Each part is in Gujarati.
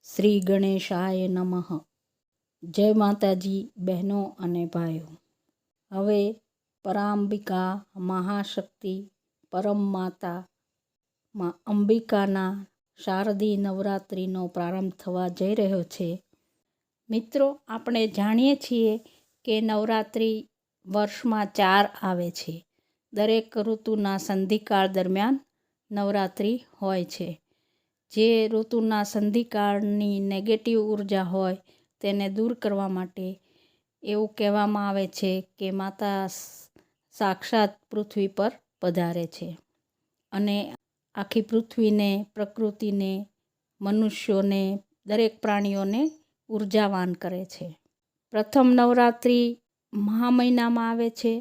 શ્રી ગણેશાય નમઃ. જય માતાજી બહેનો અને ભાઈઓ. હવે પરાંબિકા મહાશક્તિ પરમ માતા માં અંબિકાના શારદી નવરાત્રિનો પ્રારંભ થવા જઈ રહ્યો છે. મિત્રો, આપણે જાણીએ છીએ કે નવરાત્રિ વર્ષમાં 4 આવે છે. દરેક ઋતુના સંધિકાળ દરમિયાન નવરાત્રિ હોય છે. જે ઋતુના સંધિકાળની નેગેટિવ ઉર્જા હોય તેને દૂર કરવા માટે એવું કહેવામાં આવે છે કે માતા સાક્ષાત પૃથ્વી પર પધારે છે અને આખી પૃથ્વીને, પ્રકૃતિને, મનુષ્યોને, દરેક પ્રાણીઓને ઉર્જાવાન કરે છે. પ્રથમ નવરાત્રિ મહા મહિનામાં આવે છે,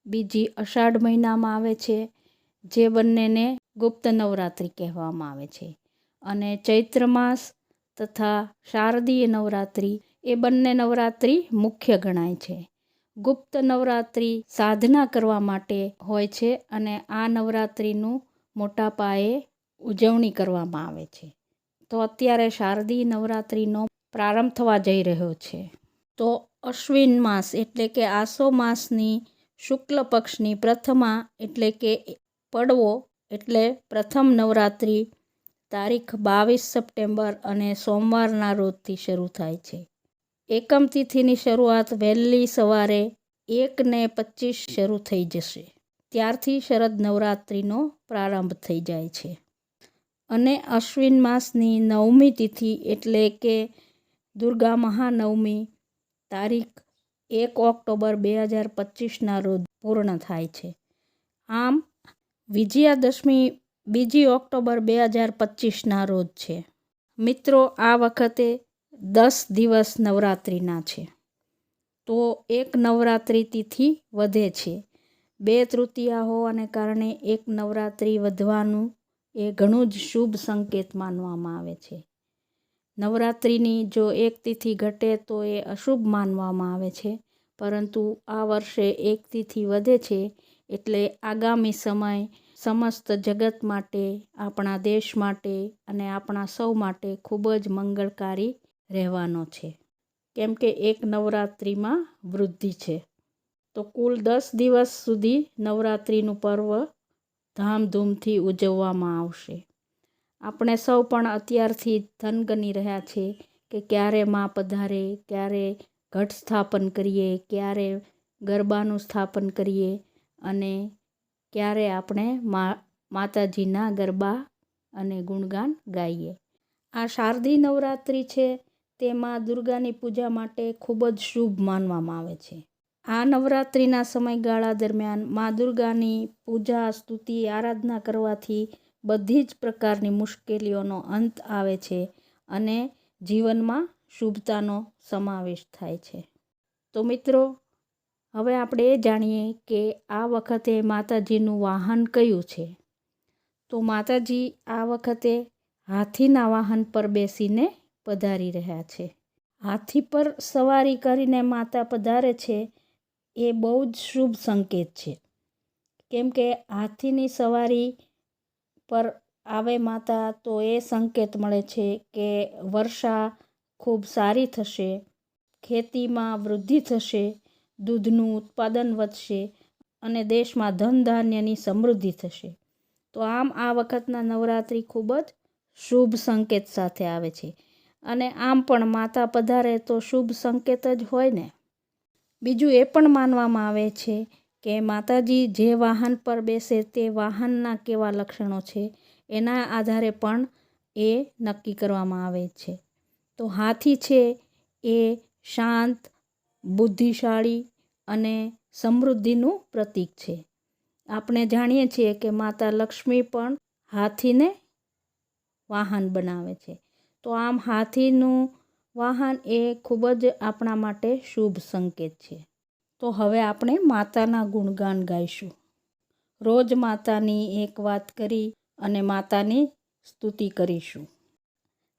બીજી અષાઢ મહિનામાં આવે છે, જે બંનેને ગુપ્ત નવરાત્રિ કહેવામાં આવે છે. અને ચૈત્ર માસ તથા શારદીય નવરાત્રિ એ બંને નવરાત્રિ મુખ્ય ગણાય છે. ગુપ્ત નવરાત્રિ સાધના કરવા માટે હોય છે અને આ નવરાત્રિનું મોટા પાયે ઉજવણી કરવામાં આવે છે. તો અત્યારે શારદીય નવરાત્રિનો પ્રારંભ થવા જઈ રહ્યો છે. તો અશ્વિન માસ એટલે કે આસો માસની શુક્લ પક્ષની પ્રથમા એટલે કે પડવો એટલે પ્રથમ નવરાત્રિ તારીખ 22 સપ્ટેમ્બર અને સોમવારના રોજથી શરૂ થાય છે. એકમ તિથિની શરૂઆત વહેલી સવારે 1:25 શરૂ થઈ જશે. ત્યારથી શરદ નવરાત્રિનો પ્રારંભ થઈ જાય છે. અને અશ્વિન માસની 9મી તિથિ એટલે કે દુર્ગા મહાનવમી તારીખ 1 ઓક્ટોબર 2025ના રોજ પૂર્ણ થાય છે. આમ વિજયાદશમી 2 ઓક્ટોબર 2025ના રોજ છે. મિત્રો, આ વખતે 10 દિવસ નવરાત્રિના છે. તો એક નવરાત્રિ તિથિ વધે છે. 2 તૃતીયા હોવાને કારણે એક નવરાત્રિ વધવાનું એ ઘણું જ શુભ સંકેત માનવામાં આવે છે. નવરાત્રિની જો એક તિથિ ઘટે તો એ અશુભ માનવામાં આવે છે, પરંતુ આ વર્ષે એક તિથિ વધે છે એટલે આગામી સમય સમસ્ત જગત માટે, આપણા દેશ માટે અને આપણા સૌ માટે ખૂબ જ મંગળકારી રહેવાનો છે. કેમ કે એક નવરાત્રિમાં વૃદ્ધિ છે. તો કુલ 10 દિવસ સુધી નવરાત્રિનું પર્વ ધામધૂમથી ઉજવવામાં આવશે. આપણે સૌ પણ અત્યારથી થનગની રહ્યા છે કે ક્યારે માં પધારે, ક્યારે ઘટ સ્થાપન કરીએ, ક્યારે ગરબાનું સ્થાપન કરીએ અને ક્યારે આપણે માતાજીના ગરબા અને ગુણગાન ગાઈએ. આ શારદીય નવરાત્રિ છે તે માં દુર્ગાની પૂજા માટે ખૂબ જ શુભ માનવામાં આવે છે. આ નવરાત્રિના સમયગાળા દરમિયાન માં દુર્ગાની પૂજા, સ્તુતિ, આરાધના કરવાથી બધી જ પ્રકારની મુશ્કેલીઓનો અંત આવે છે અને જીવનમાં શુભતાનો સમાવેશ થાય છે. તો મિત્રો, હવે આપણે એ જાણીએ કે આ વખતે માતાજીનું વાહન કયું છે. તો માતાજી આ વખતે હાથીના વાહન પર બેસીને પધારી રહ્યા છે. હાથી પર સવારી કરીને માતા પધારે છે એ બહુ જ શુભ સંકેત છે. કેમ કે હાથીની સવારી પર આવે માતા તો એ સંકેત મળે છે કે વર્ષા ખૂબ સારી થશે, ખેતીમાં વૃદ્ધિ થશે, દૂધનું ઉત્પાદન વધશે અને દેશમાં ધન ધાન્યની સમૃદ્ધિ થશે. તો આમ આ વખતના નવરાત્રિ ખૂબ જ શુભ સંકેત સાથે આવે છે. અને આમ પણ માતા પધારે તો શુભ સંકેત જ હોય ને. બીજું એ પણ માનવામાં આવે છે કે માતાજી જે વાહન પર બેસે તે વાહનના કેવા લક્ષણો છે એના આધારે પણ એ નક્કી કરવામાં આવે છે. તો હાથી છે એ શાંત, બુદ્ધિશાળી અને સમૃદ્ધિનું પ્રતીક છે. આપણે જાણીએ છીએ કે માતા લક્ષ્મી પણ હાથીને વાહન બનાવે છે. તો આમ હાથીનું વાહન એ ખૂબ જ આપણા માટે શુભ સંકેત છે. તો હવે આપણે માતાના ગુણગાન ગાઈશું. રોજ માતાની એક વાત કરી અને માતાની સ્તુતિ કરીશું.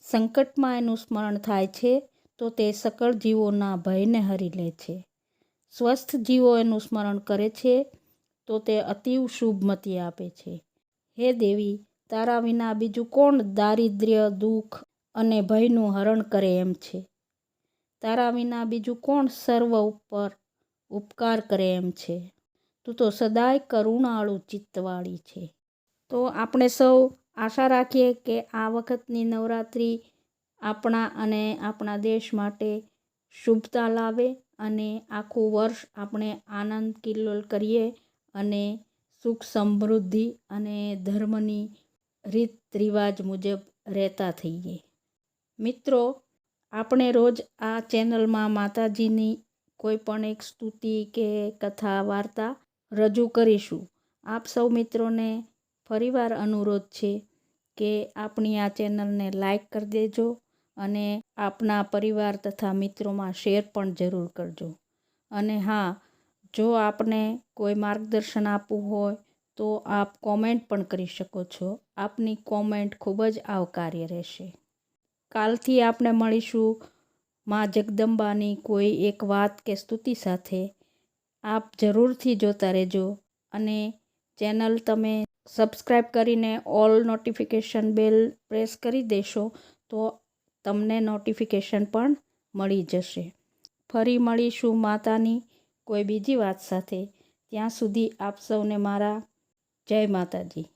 સંકટમાં એનું સ્મરણ થાય છે તો તે સકળ જીવોના ભયને હરી લે છે. સ્વસ્થ જીવો એનું સ્મરણ કરે છે તો તે અતિવ શુભમતી આપે છે. હે દેવી, તારા વિના બીજું કોણ દારિદ્ર્ય, દુઃખ અને ભયનું હરણ કરે એમ છે. તારા વિના બીજું કોણ સર્વ ઉપર ઉપકાર કરે એમ છે. તું તો સદાય કરુણાળુ ચિત્તવાળી છે. તો આપણે સૌ આશા રાખીએ કે આ વખતની નવરાત્રિ આપણા અને આપણા દેશ માટે શુભતા લાવે અને આખું વર્ષ આપણે આનંદ કિલ્લોલ કરીએ અને સુખ સમૃદ્ધિ અને ધર્મની રીત રિવાજ મુજબ રહેતા થઈએ. મિત્રો, આપણે રોજ આ ચેનલમાં માતાજીની કોઈ પણ એક સ્તુતિ કે કથા વાર્તા રજૂ કરીશું. આપ સૌ મિત્રોને ફરીવાર અનુરોધ છે કે આપણી આ ચેનલને લાઈક કરી દેજો અને આપના પરિવાર તથા મિત્રોમાં શેર પણ જરૂર કરજો. અને હા, જો આપને કોઈ માર્ગદર્શન આપવું હોય તો આપ કોમેન્ટ પણ કરી શકો છો. આપની કોમેન્ટ ખૂબ જ આવકાર્ય રહેશે. કાલથી આપણે મળીશું માં જગદંબાની કોઈ એક વાત કે સ્તુતિ સાથે. આપ જરૂરથી જોતા રહેજો અને ચેનલ તમે સબસ્ક્રાઈબ કરીને ઓલ નોટિફિકેશન બેલ પ્રેસ કરી દેશો તો તમને નોટિફિકેશન પણ મળી જશે. ફરી મળીશું માતાની કોઈ બીજી વાત સાથે. ત્યાં સુધી આપ સૌને મારા જય માતાજી.